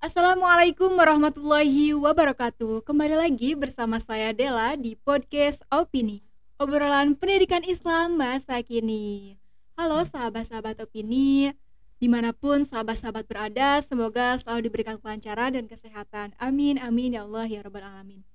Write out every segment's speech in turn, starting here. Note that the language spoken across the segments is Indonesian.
Assalamualaikum warahmatullahi wabarakatuh. Kembali lagi bersama saya Dela di podcast Opini, obrolan pendidikan Islam masa kini. Halo sahabat-sahabat Opini, dimanapun sahabat-sahabat berada, semoga selalu diberikan kelancaran dan kesehatan. Amin, amin ya Allah ya Rabbal Alamin.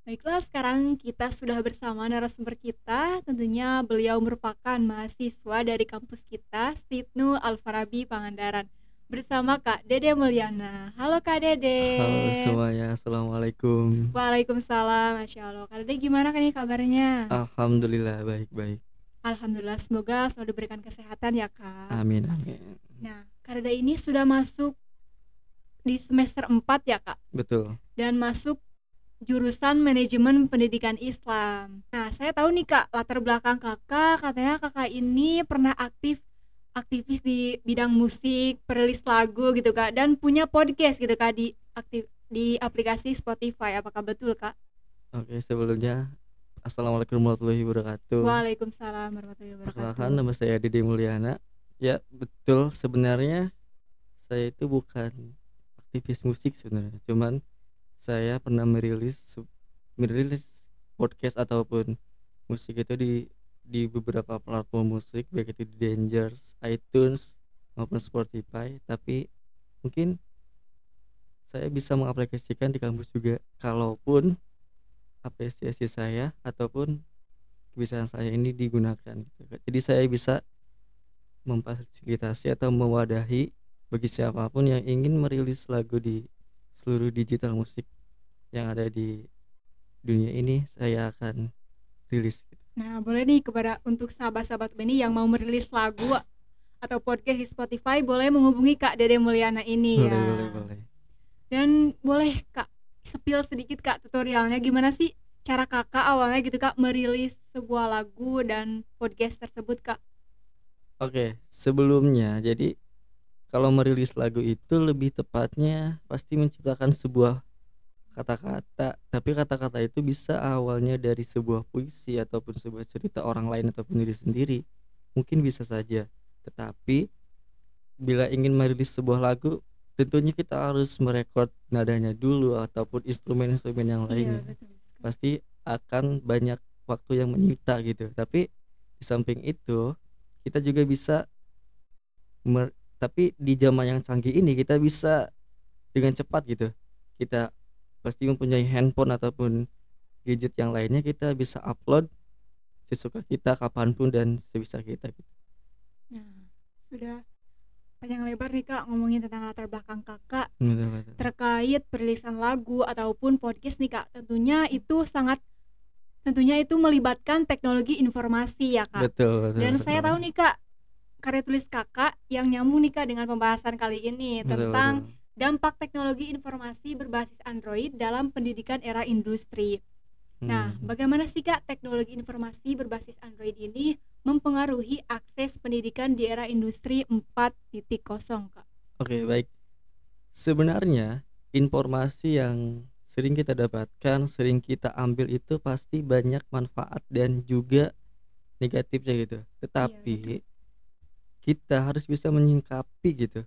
Baiklah, sekarang kita sudah bersama narasumber kita. Tentunya beliau merupakan mahasiswa dari kampus kita, Stibnu Al-Farabi Pangandaran, bersama Kak Dede Mulyana. Halo Kak Dede. Halo semuanya, assalamualaikum. Waalaikumsalam, Masya Allah. Kak Dede gimana nih kabarnya? Alhamdulillah baik-baik. Alhamdulillah, semoga selalu diberikan kesehatan ya Kak. Amin amin. Nah, Kak Dede ini sudah masuk di semester 4 ya Kak? Betul. Dan masuk jurusan manajemen pendidikan Islam. Nah, saya tahu nih Kak, latar belakang Kakak, katanya Kakak ini pernah aktivis di bidang musik, perilis lagu gitu Kak, dan punya podcast gitu Kak di aplikasi Spotify. Apakah betul Kak? Oke, sebelumnya assalamualaikum warahmatullahi wabarakatuh. Waalaikumsalam warahmatullahi Perkenalkan, wabarakatuh. nama saya Dede Mulyana. Ya betul, sebenarnya saya itu bukan aktivis musik sebenarnya, cuman saya pernah merilis podcast ataupun musik itu di beberapa platform musik, baik itu di Dangers, iTunes maupun Spotify. Tapi mungkin saya bisa mengaplikasikan di kampus juga, kalaupun apresiasi saya ataupun kebiasaan saya ini digunakan gitu. Jadi saya bisa memfasilitasi atau mewadahi bagi siapapun yang ingin merilis lagu di seluruh digital musik yang ada di dunia ini, saya akan rilis gitu. Nah, boleh nih kepada untuk sahabat-sahabat ini yang mau merilis lagu atau podcast di Spotify, boleh menghubungi Kak Dede Mulyana ini Boleh, ya. boleh. Dan boleh Kak spill sedikit Kak tutorialnya gimana sih cara Kakak awalnya gitu Kak merilis sebuah lagu dan podcast tersebut Kak? Oke, sebelumnya jadi kalau merilis lagu itu lebih tepatnya pasti menciptakan sebuah kata-kata, tapi kata-kata itu bisa awalnya dari sebuah puisi ataupun sebuah cerita orang lain ataupun diri sendiri, mungkin bisa saja. Tetapi bila ingin merilis sebuah lagu, tentunya kita harus merekod nadanya dulu ataupun instrumen-instrumen yang Iya lainnya. betul. Pasti akan banyak waktu yang menyita gitu. Tapi di samping itu kita juga bisa tapi di zaman yang canggih ini kita bisa dengan cepat gitu. Kita pasti mempunyai handphone ataupun gadget yang lainnya, kita bisa upload sesuka kita kapanpun dan sebisa kita gitu. Nah, sudah panjang lebar nih Kak ngomongin tentang latar belakang Kakak Betul. terkait perilisan lagu ataupun podcast nih Kak. Tentunya itu melibatkan teknologi informasi ya Kak. Betul Dan saya tahu sekali. nih Kak, karya tulis Kakak yang nyambung nih Kak dengan pembahasan kali ini tentang Betul. dampak teknologi informasi berbasis Android dalam pendidikan era industri. Nah, bagaimana sih Kak teknologi informasi berbasis Android ini mempengaruhi akses pendidikan di era industri 4.0 Kak? Oke, baik. Sebenarnya informasi yang sering kita dapatkan, sering kita ambil itu pasti banyak manfaat dan juga negatifnya gitu. Iya, betul. Tetapi kita harus bisa menyikapi gitu,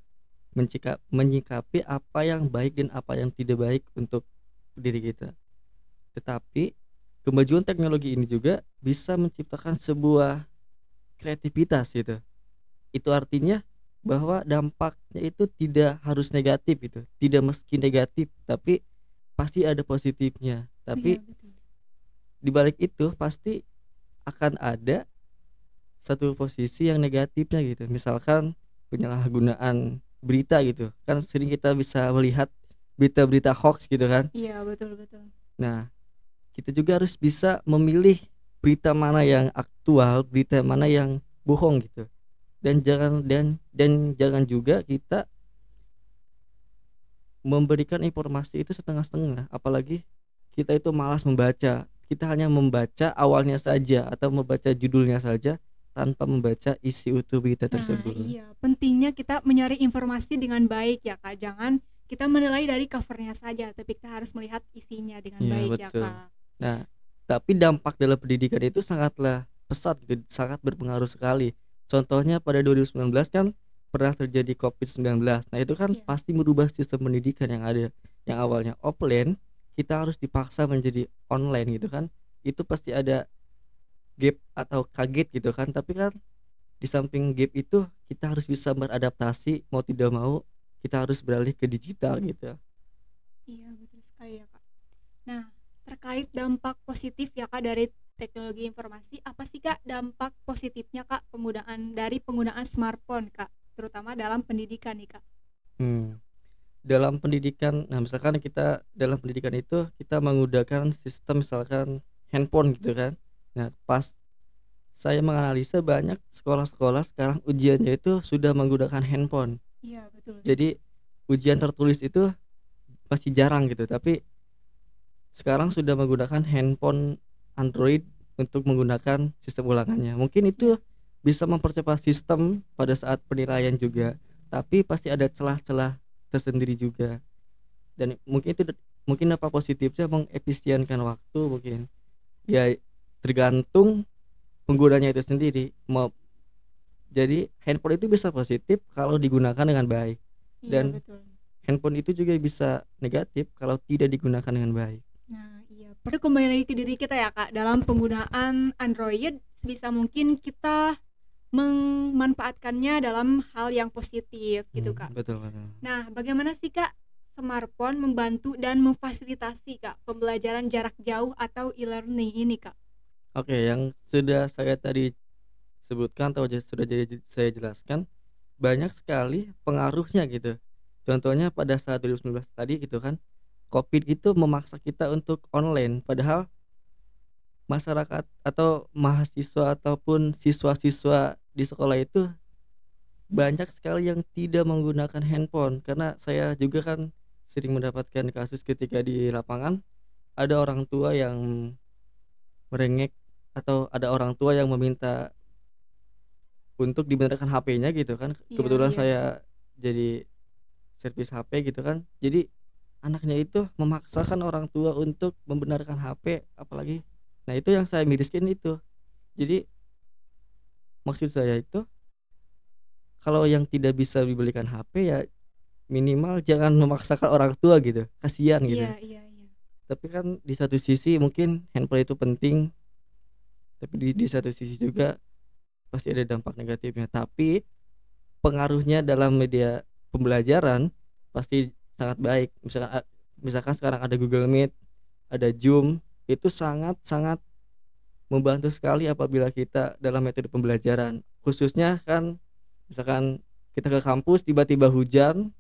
menyikapi apa yang baik dan apa yang tidak baik untuk diri kita. Tetapi kemajuan teknologi ini juga bisa menciptakan sebuah kreativitas gitu. Itu artinya bahwa dampaknya itu tidak harus negatif gitu, tidak meski negatif, tapi pasti ada positifnya. Iya, Tapi betul. di balik itu pasti akan ada satu posisi yang negatifnya gitu. Misalkan penyalahgunaan berita gitu. Kan sering kita bisa melihat berita-berita hoax gitu kan. Iya, betul betul. Nah, kita juga harus bisa memilih berita mana yang aktual, berita mana yang bohong gitu. Dan jangan juga kita memberikan informasi itu setengah-setengah, apalagi kita itu malas membaca. Kita hanya membaca awalnya saja atau membaca judulnya saja tanpa membaca isi utuh berita Nah, tersebut. iya, pentingnya kita mencari informasi dengan baik ya Kak. Jangan kita menilai dari covernya saja, tapi kita harus melihat isinya dengan Iya baik ya betul. Kak. Nah, tapi dampak dalam pendidikan itu sangatlah pesat gitu, sangat berpengaruh sekali. Contohnya pada 2019 kan pernah terjadi COVID-19. Nah, itu kan Iya. pasti merubah sistem pendidikan yang ada, yang awalnya offline kita harus dipaksa menjadi online gitu kan. Itu pasti ada gap atau kaget gitu kan, tapi kan di samping gap itu kita harus bisa beradaptasi, mau tidak mau kita harus beralih ke digital gitu. Iya, betul sekali ya, Kak. Nah, terkait dampak positif ya, Kak, dari teknologi informasi, apa sih, Kak, dampak positifnya, Kak, penggunaan smartphone, Kak, terutama dalam pendidikan nih, Kak? Hmm. Dalam pendidikan, nah misalkan kita dalam pendidikan itu kita menggunakan sistem misalkan handphone gitu kan. Nah, pas saya menganalisa banyak sekolah-sekolah sekarang ujiannya itu sudah menggunakan handphone. Iya, betul sekali. Jadi ujian tertulis itu masih jarang gitu, tapi sekarang sudah menggunakan handphone Android untuk menggunakan sistem ulangannya. Mungkin itu Iya. bisa mempercepat sistem pada saat penilaian juga, tapi pasti ada celah-celah tersendiri juga. Dan mungkin itu mungkin apa positifnya mengefisienkan waktu mungkin. Ya tergantung penggunanya itu sendiri. Jadi handphone itu bisa positif kalau digunakan dengan baik, Iya, dan betul. handphone itu juga bisa negatif kalau tidak digunakan dengan baik. Nah, iya. Perlu kembali lagi ke diri kita ya, Kak. Dalam penggunaan Android, sebisa mungkin kita memanfaatkannya dalam hal yang positif gitu, Kak. Betul betul. Nah, bagaimana sih, Kak, smartphone membantu dan memfasilitasi, Kak, pembelajaran jarak jauh atau e-learning ini, Kak? Oke, yang sudah saya tadi sebutkan atau sudah jadi saya jelaskan, banyak sekali pengaruhnya gitu. Contohnya pada saat 2019 tadi gitu kan, Covid itu memaksa kita untuk online, padahal masyarakat atau mahasiswa ataupun siswa-siswa di sekolah itu banyak sekali yang tidak menggunakan handphone. Karena saya juga kan sering mendapatkan kasus ketika di lapangan, ada orang tua yang merengek atau ada orang tua yang meminta untuk dibenarkan HP-nya gitu kan. Iya, Kebetulan iya. saya jadi servis HP gitu kan. Jadi anaknya itu memaksakan orang tua untuk membenarkan HP, apalagi nah itu yang saya miriskan itu. Jadi maksud saya itu kalau yang tidak bisa dibelikan HP ya minimal jangan memaksakan orang tua gitu, kasihan Iya, gitu. iya, iya. Tapi kan di satu sisi mungkin handphone itu penting, tapi di satu sisi juga pasti ada dampak negatifnya. Tapi pengaruhnya dalam media pembelajaran pasti sangat baik. Misalkan sekarang ada Google Meet, ada Zoom, itu sangat-sangat membantu sekali apabila kita dalam metode pembelajaran. Khususnya kan misalkan kita ke kampus tiba-tiba hujan,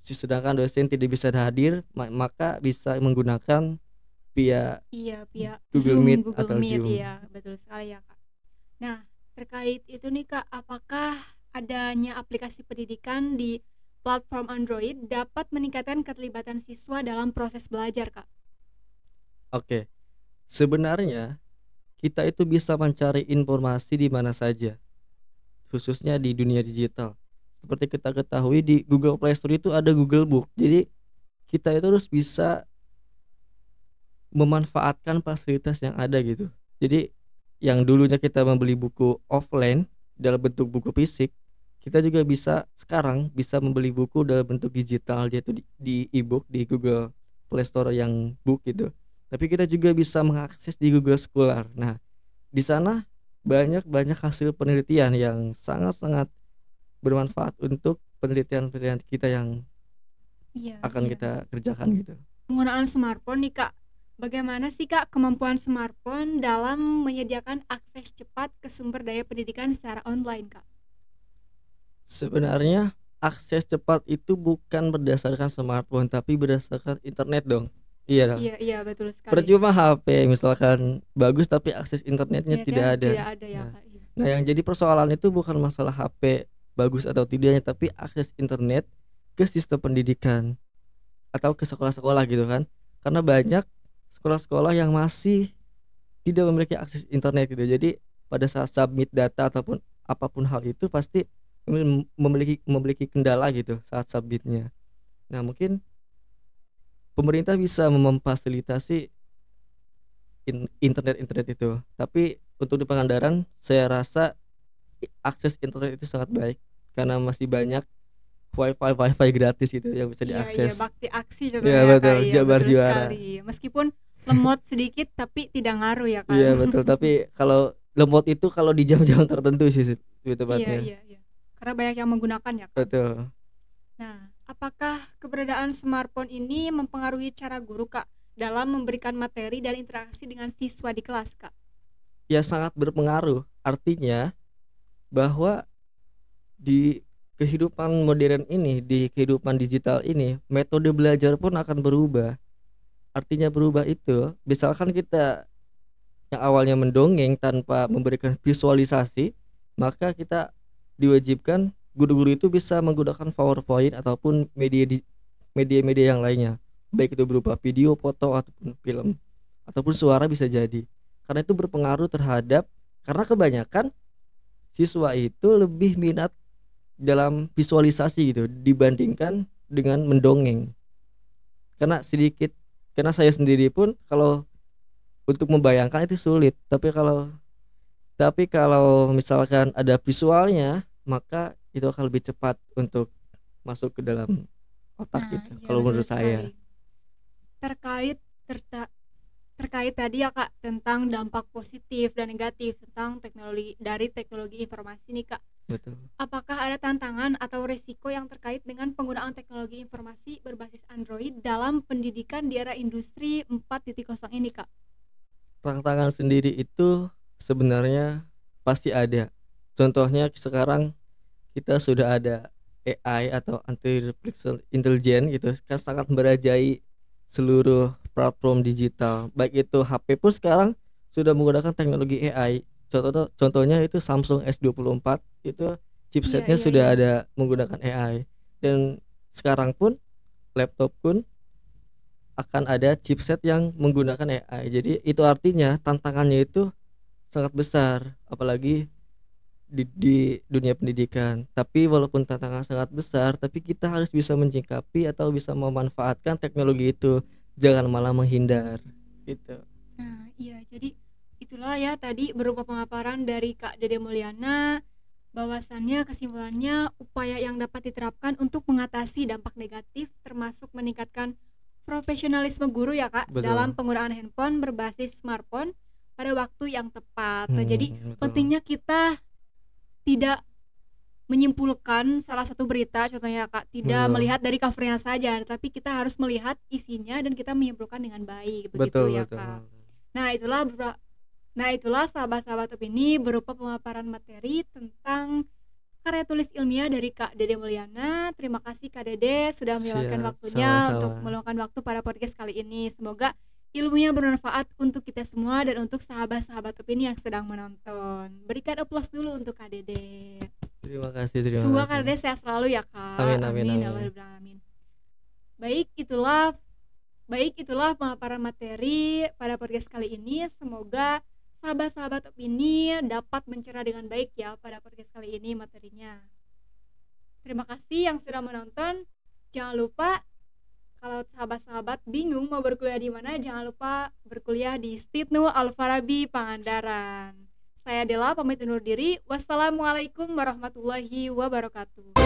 sedangkan dosen tidak bisa hadir, maka bisa menggunakan via Iya, via Google Zoom, Meet Google atau Meet, Zoom. iya, betul sekali ya, Kak. Nah, terkait itu nih, Kak, apakah adanya aplikasi pendidikan di platform Android dapat meningkatkan keterlibatan siswa dalam proses belajar, Kak? Oke, sebenarnya kita itu bisa mencari informasi di mana saja, khususnya di dunia digital. Seperti kita ketahui di Google Play Store itu ada Google Book. Jadi kita itu harus bisa memanfaatkan fasilitas yang ada gitu. Jadi yang dulunya kita membeli buku offline dalam bentuk buku fisik, kita juga bisa sekarang bisa membeli buku dalam bentuk digital, yaitu di e-book di Google Play Store yang book gitu. Tapi kita juga bisa mengakses di Google Scholar. Nah, di sana banyak hasil penelitian yang sangat-sangat bermanfaat untuk penelitian-penelitian kita yang Iya, akan iya. kita kerjakan gitu. Penggunaan smartphone nih, Kak. Bagaimana sih, Kak, kemampuan smartphone dalam menyediakan akses cepat ke sumber daya pendidikan secara online, Kak? Sebenarnya akses cepat itu bukan berdasarkan smartphone tapi berdasarkan internet dong. Iya dong. Iya, iya, betul sekali. Percuma HP misalkan bagus tapi akses internetnya Internetnya tidak ada. tidak ada ya, Nah, Kak. Iya. nah yang jadi persoalan itu bukan masalah HP bagus atau tidaknya, tapi akses internet ke sistem pendidikan atau ke sekolah-sekolah gitu kan. Karena banyak sekolah-sekolah yang masih tidak memiliki akses internet gitu. Jadi pada saat submit data ataupun apapun hal itu pasti memiliki kendala gitu saat submitnya. Nah, mungkin pemerintah bisa memfasilitasi internet itu. Tapi untuk di Pangandaran saya rasa akses internet itu sangat baik. karena masih banyak wifi gratis gitu yang bisa Iya, diakses. bakti aksi Iya contohnya betul, Kak. Iya, Jabar betul juara. sekali. Meskipun lemot sedikit tapi tidak ngaruh ya kan. Iya betul, tapi kalau lemot itu kalau di jam-jam tertentu sih lebih Iya, tepatnya. iya. Karena banyak yang menggunakan ya kan. Betul. Nah, apakah keberadaan smartphone ini mempengaruhi cara guru Kak dalam memberikan materi dan interaksi dengan siswa di kelas Kak? Ya sangat berpengaruh. Artinya bahwa di kehidupan modern ini, di kehidupan digital ini, metode belajar pun akan berubah. Artinya berubah itu, misalkan kita yang awalnya mendongeng tanpa memberikan visualisasi, maka kita diwajibkan guru-guru itu bisa menggunakan PowerPoint ataupun media-media yang lainnya, baik itu berupa video, foto ataupun film ataupun suara bisa jadi. Karena itu berpengaruh terhadap, karena kebanyakan siswa itu lebih minat dalam visualisasi gitu dibandingkan dengan mendongeng. Karena saya sendiri pun kalau untuk membayangkan itu sulit, tapi kalau misalkan ada visualnya, maka itu akan lebih cepat untuk masuk ke dalam otak Nah, gitu iya kalau betul menurut saya. sekali. Terkait terkait tadi ya Kak tentang dampak positif dan negatif tentang teknologi informasi nih Kak. Betul. Apakah ada tantangan atau risiko yang terkait dengan penggunaan teknologi informasi berbasis Android dalam pendidikan di era industri 4.0 ini Kak? Tantangan sendiri itu sebenarnya pasti ada. Contohnya sekarang kita sudah ada AI atau artificial intelligence gitu, kan sangat merajai seluruh platform digital. Baik itu HP pun sekarang sudah menggunakan teknologi AI. Contohnya itu Samsung S24, itu chipsetnya Iya, sudah iya. ada menggunakan AI. Dan sekarang pun laptop pun akan ada chipset yang menggunakan AI. Jadi itu artinya tantangannya itu sangat besar, apalagi di dunia pendidikan. Tapi walaupun tantangan sangat besar, tapi kita harus bisa menyikapi atau bisa memanfaatkan teknologi itu, jangan malah menghindar gitu. Nah, iya, jadi itulah ya tadi berupa pemaparan dari Kak Dede Mulyana, bahwasannya kesimpulannya upaya yang dapat diterapkan untuk mengatasi dampak negatif termasuk meningkatkan profesionalisme guru ya Kak dalam Betul. penggunaan handphone berbasis smartphone pada waktu yang tepat. Jadi Betul. pentingnya kita tidak menyimpulkan salah satu berita contohnya Kak, tidak Betul. melihat dari covernya saja, tapi kita harus melihat isinya dan kita menyimpulkan dengan baik begitu Betul, ya betul. Kak. Nah itulah sahabat-sahabat opini berupa pemaparan materi tentang karya tulis ilmiah dari Kak Dede Mulyana. Terima kasih Kak Dede sudah meluangkan Siap, waktunya untuk sama-sama. meluangkan waktu pada podcast kali ini. Semoga ilmunya bermanfaat untuk kita semua dan untuk sahabat-sahabat opini yang sedang menonton. Berikan aplaus dulu untuk Kak Dede. Terima kasih. Semoga Kak Dede sehat selalu ya Kak. Amin. Ya Allah, amin. Baik itulah pemaparan materi pada podcast kali ini. Semoga sahabat-sahabat opini dapat mencerna dengan baik ya pada podcast kali ini materinya. Terima kasih yang sudah menonton. Jangan lupa kalau sahabat-sahabat bingung mau berkuliah di mana, jangan lupa berkuliah di Stitnu Al-Farabi Pangandaran. Saya Dela pamit undur diri. Wassalamualaikum warahmatullahi wabarakatuh.